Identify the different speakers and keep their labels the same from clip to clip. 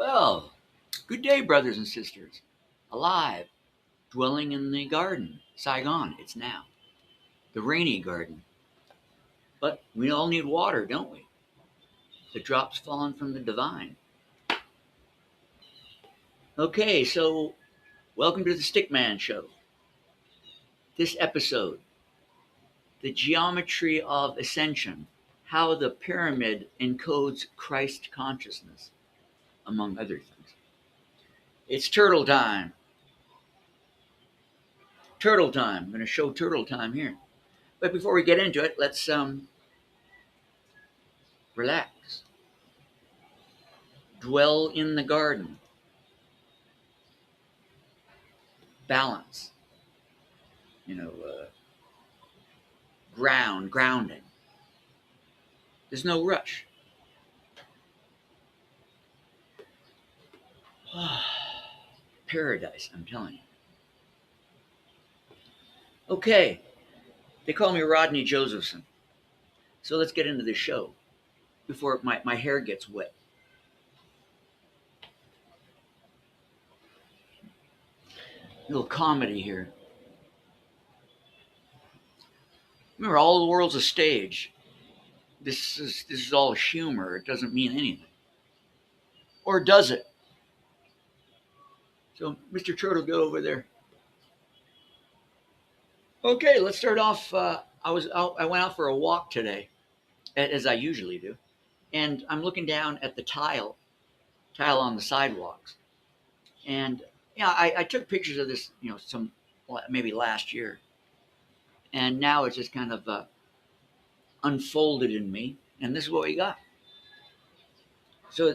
Speaker 1: Well, good day, brothers and sisters. Alive, dwelling in the garden, Saigon, it's now. The rainy garden. But we all need water, don't we? The drops falling from the divine. Okay, so welcome to the Stickman Show. This episode, the Geometry of Ascension, how the Pyramid Encodes Christ Consciousness, among other things. It's turtle time. Turtle time. I'm going to show turtle time here. But before we get into it, let's relax. Dwell in the garden. Balance. Grounding. There's no rush. Paradise, I'm telling you. Okay, they call me Rodney Josephson. So let's get into the show before my hair gets wet. A little comedy here. Remember, all the world's a stage. This is all humor. It doesn't mean anything. Or does it? So, Mr. Turtle, go over there. Okay, let's start off. I went out for a walk today, as I usually do, and I'm looking down at the tile on the sidewalks, and I took pictures of this, maybe last year, and now it's just kind of unfolded in me, and this is what we got. So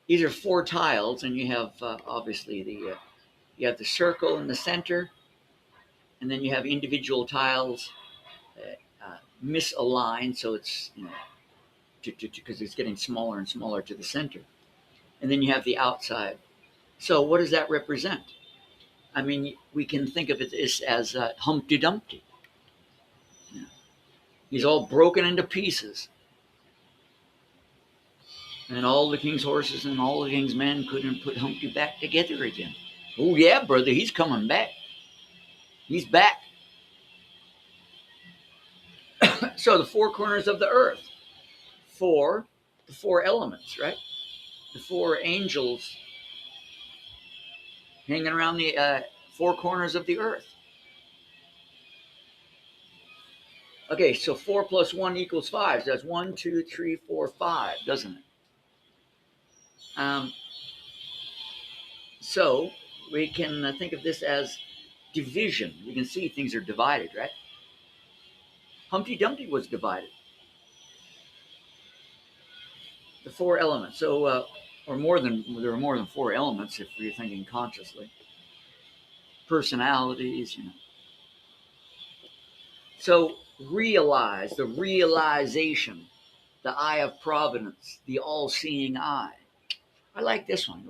Speaker 1: these are 4 tiles, and you have obviously you have the circle in the center, and then you have individual tiles misaligned, so it's because it's getting smaller and smaller to the center, and then you have the outside. So what does that represent? I mean, we can think of it as Humpty Dumpty. He's all broken into pieces. And all the king's horses and all the king's men couldn't put Humpty back together again. Oh yeah, brother, he's coming back. He's back. So the 4 corners of the earth. The 4 elements, right? The 4 angels hanging around the 4 corners of the earth. Okay, so 4 plus 1 equals 5. So that's 1, 2, 3, 4, 5, doesn't it? So we can think of this as division. We can see things are divided, right? Humpty Dumpty was divided. The 4 elements. So, there are more than 4 elements if you're thinking consciously. Personalities, So realize, the realization, the eye of Providence, the all-seeing eye. I like this one.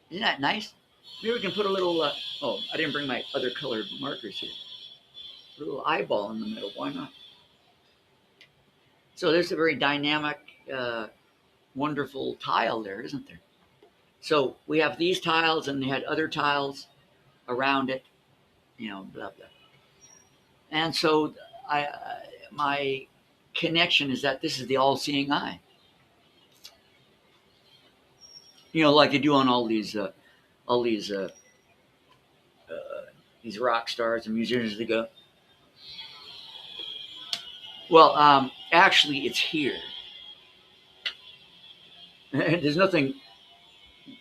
Speaker 1: Isn't that nice? Maybe we can put a little, I didn't bring my other colored markers here. A little eyeball in the middle, why not? So there's a very dynamic, wonderful tile there, isn't there? So we have these tiles and they had other tiles around it, blah, blah. And so my connection is that this is the all-seeing eye. Like you do on all these rock stars and musicians, they go, well, actually it's here. There's nothing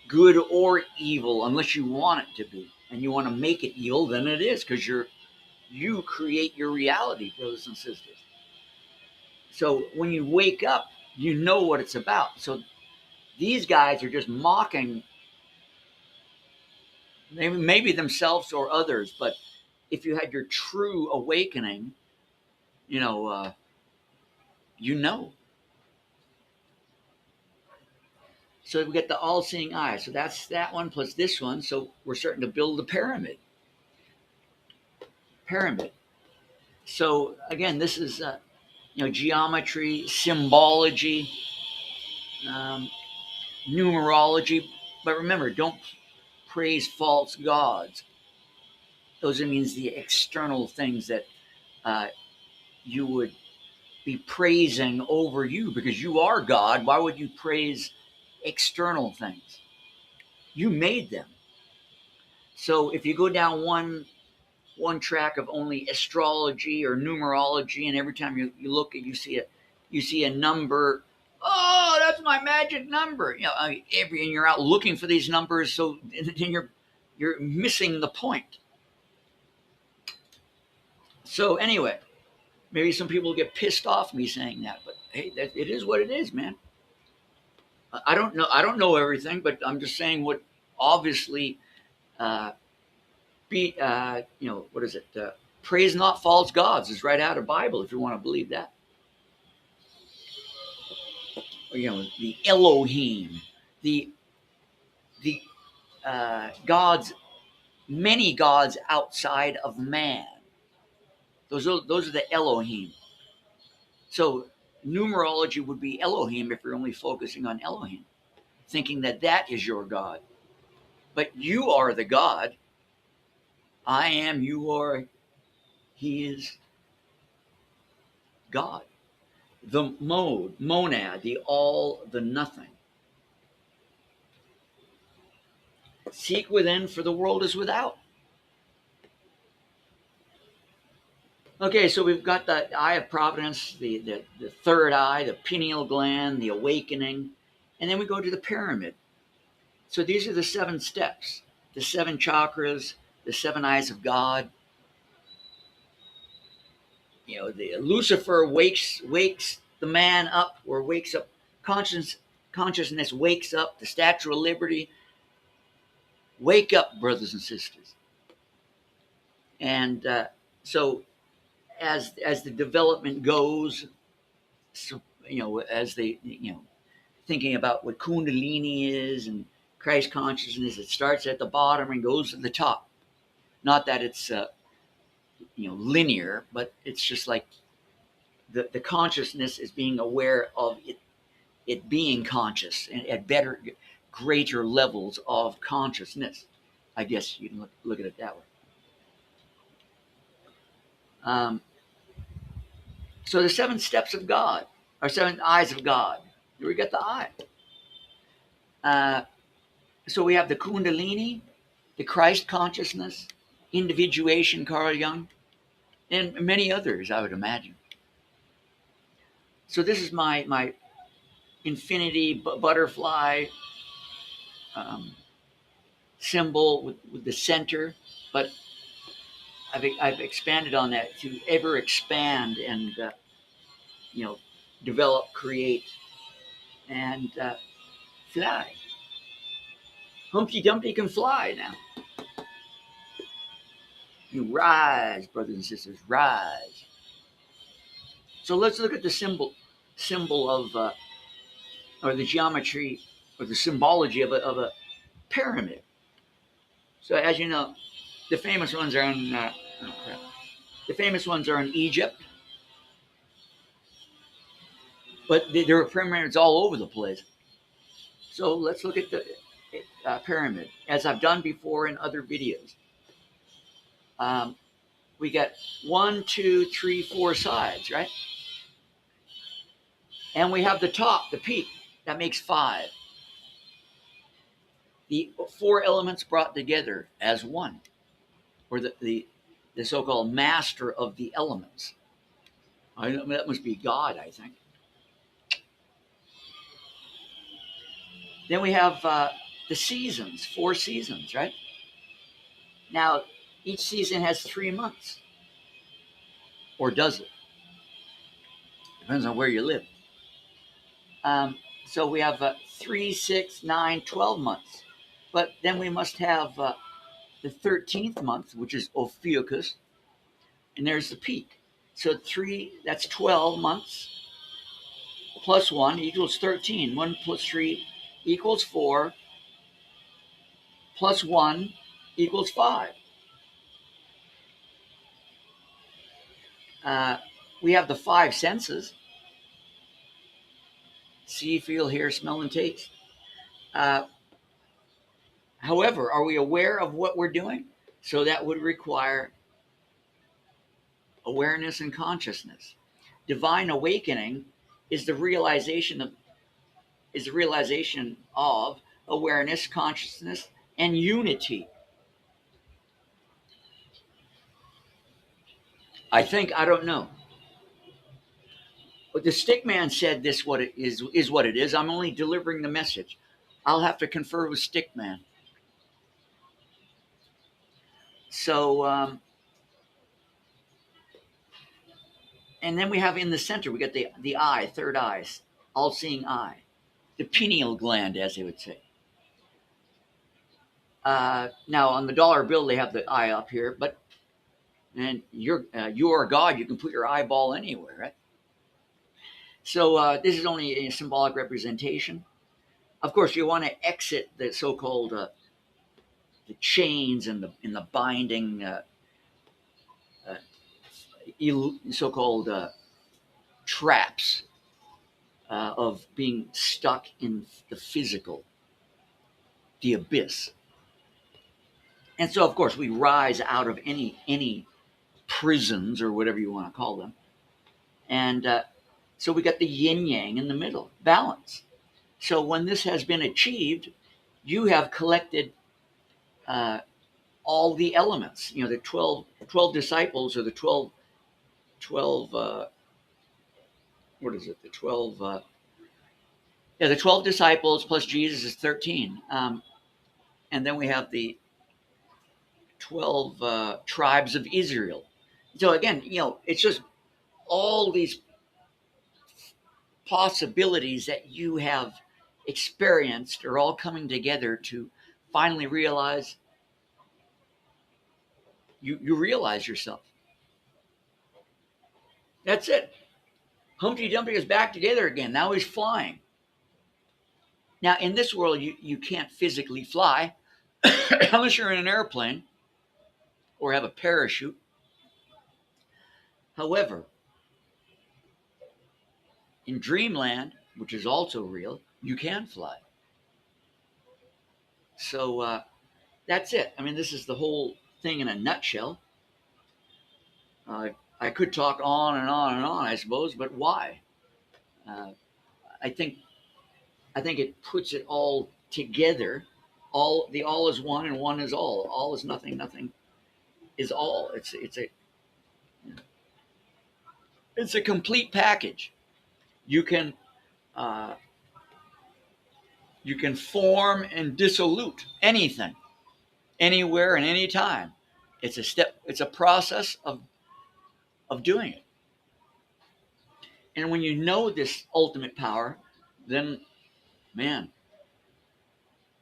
Speaker 1: good or evil unless you want it to be, and you want to make it evil, then it is, because you create your reality, brothers and sisters. So when you wake up, you know what it's about. So these guys are just mocking maybe themselves or others, but if you had your true awakening, you know. So we get the all-seeing eye. So that's that one plus this one. So we're starting to build the pyramid. So again, this is geometry, symbology. numerology. But remember, don't praise false gods. Those means the external things that you would be praising over you, because you are God. Why would you praise external things? You made them. So if you go down one track of only astrology or numerology, and every time you look at you see a number, oh, that's my magic number. And you're out looking for these numbers, so then you're missing the point. So anyway, maybe some people get pissed off me saying that, but hey, it is what it is, man. I don't know everything, but I'm just saying what obviously what is it? Praise not false gods is right out of Bible, if you want to believe that. The Elohim, the gods, many gods outside of man. Those are the Elohim. So numerology would be Elohim if you're only focusing on Elohim, thinking that is your God. But you are the God. I am, you are, he is God. The monad, the all, the nothing. Seek within, for the world is without. Okay, so we've got the eye of Providence, the third eye, the pineal gland, the awakening, and then we go to the pyramid. So these are the 7 steps, the 7 chakras, the 7 eyes of God. The Lucifer wakes the man up, or wakes up consciousness wakes up, the Statue of Liberty. Wake up, brothers and sisters. And so as the development goes, so, as they, thinking about what Kundalini is and Christ consciousness, it starts at the bottom and goes to the top. Not that it's linear, but it's just like the consciousness is being aware of it being conscious and at greater levels of consciousness. I guess you can look at it that way. So the 7 steps of God, or 7 eyes of God. Here we got the eye. So we have the Kundalini, the Christ consciousness, individuation, Carl Jung, and many others, I would imagine. So this is my infinity butterfly symbol with the center, but I've expanded on that to ever expand and develop, create, and fly. Humpty Dumpty can fly now. You rise, brothers and sisters, rise. So let's look at the symbol of, or the geometry, or the symbology of a pyramid. So as you know, the famous ones are in Egypt, but there are pyramids all over the place. So let's look at the pyramid, as I've done before in other videos. We got 1, 2, 3, 4 sides, right? And we have the top, the peak, that makes 5. The 4 elements brought together as one, or the so-called master of the elements. That must be God, I think. Then we have the seasons, 4 seasons, right? Now, each season has 3 months. Or does it? Depends on where you live. So we have 3, 6, 9, 12 months. But then we must have the 13th month, which is Ophiuchus. And there's the peak. So 3, that's 12 months. Plus 1 equals 13. 1 plus 3 equals 4. Plus 1 equals 5. We have the 5 senses: see, feel, hear, smell, and taste. However, are we aware of what we're doing? So that would require awareness and consciousness. Divine awakening is the realization of awareness, consciousness, and unity. I don't know. But the Stickman said this what it is what it is. I'm only delivering the message. I'll have to confer with Stickman. So, and then we have in the center, we got the eye, third eye, all-seeing eye, the pineal gland, as they would say. Now, on the dollar bill, they have the eye up here, but and you are God, you can put your eyeball anywhere, right? So this is only a symbolic representation. Of course, you want to exit the so-called the chains and the binding, so-called traps of being stuck in the physical, the abyss. And so, of course, we rise out of any prisons or whatever you want to call them. And so we got the yin yang in the middle, balance. So when this has been achieved, you have collected all the elements. You know, the 12 disciples, or the 12 what is it? The 12 the 12 disciples plus Jesus is 13. And then we have the 12 tribes of Israel. So again, you know, it's just all these possibilities that you have experienced are all coming together to finally realize you realize yourself. That's it. Humpty Dumpty is back together again. Now he's flying. Now, in this world, you can't physically fly unless you're in an airplane or have a parachute. However, in dreamland, which is also real, you can fly. So that's it. I mean, this is the whole thing in a nutshell. I could talk on and on and on, I suppose, but why? I think it puts it all together. All is one and one is all. All is nothing. Nothing is all. It's a complete package. You can form and dissolute anything, anywhere and any time. It's a step. It's a process of doing it. And when you know this ultimate power, then, man,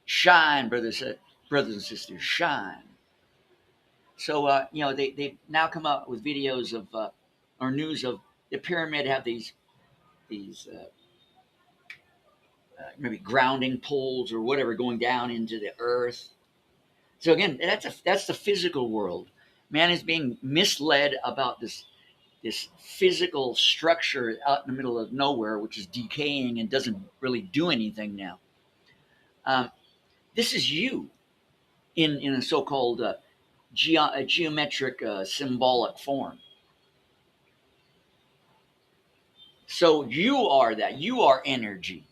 Speaker 1: shine, brothers and sisters, shine. So you know, they now come out with videos of or news of the pyramid have these maybe grounding poles or whatever going down into the earth. So again, that's the physical world. Man is being misled about this physical structure out in the middle of nowhere, which is decaying and doesn't really do anything now. This is you in a so-called geometric symbolic form. So you are that. You are energy,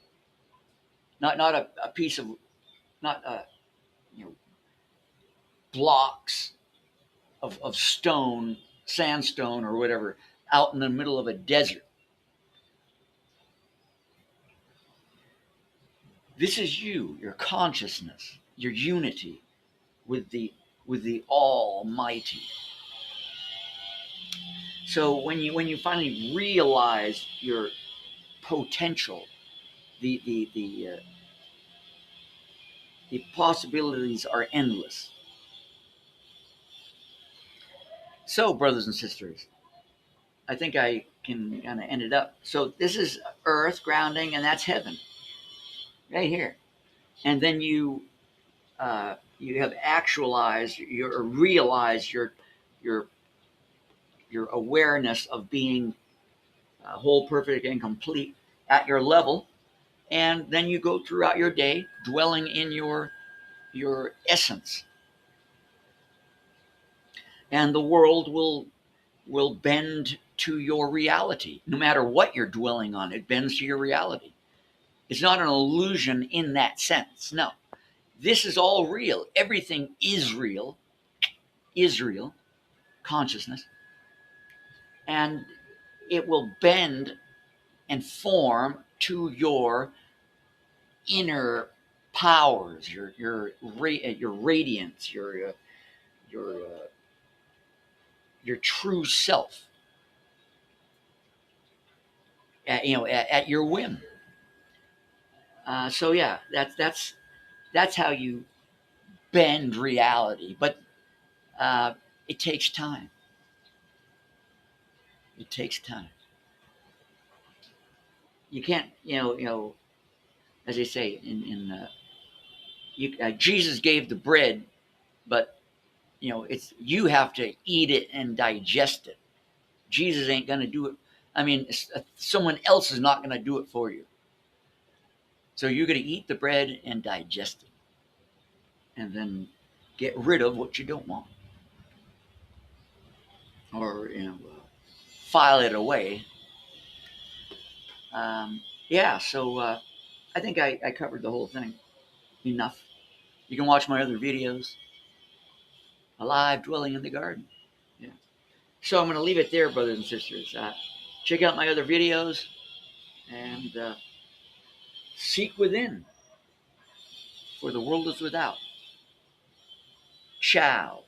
Speaker 1: not a piece of, not you know, blocks of stone, sandstone, or whatever, out in the middle of a desert. This is you, your consciousness, your unity with the Almighty. So when you finally realize your potential, the possibilities are endless. So, brothers and sisters, I think I can kind of end it up. So this is earth grounding, and that's heaven, right here. And then you have actualized, realized your awareness of being whole, perfect, and complete at your level, And then you go throughout your day dwelling in your essence. And the world will bend to your reality. No matter what you're dwelling on, it bends to your reality. It's not an illusion in that sense. No. This is all real. Everything is real. Is real. Consciousness. And it will bend and form to your inner powers, your radiance, your true self, at your whim. So yeah, that's how you bend reality, but it takes time. It takes time. You can't, as they say Jesus gave the bread, but it's you have to eat it and digest it. Jesus ain't gonna do it. I mean, someone else is not gonna do it for you. So you're gonna eat the bread and digest it, and then get rid of what you don't want, or file it away. Yeah. So I think I covered the whole thing enough. You can watch my other videos. Alive, dwelling in the garden. Yeah. So I'm going to leave it there, brothers and sisters. Check out my other videos and seek within, for the world is without. Ciao.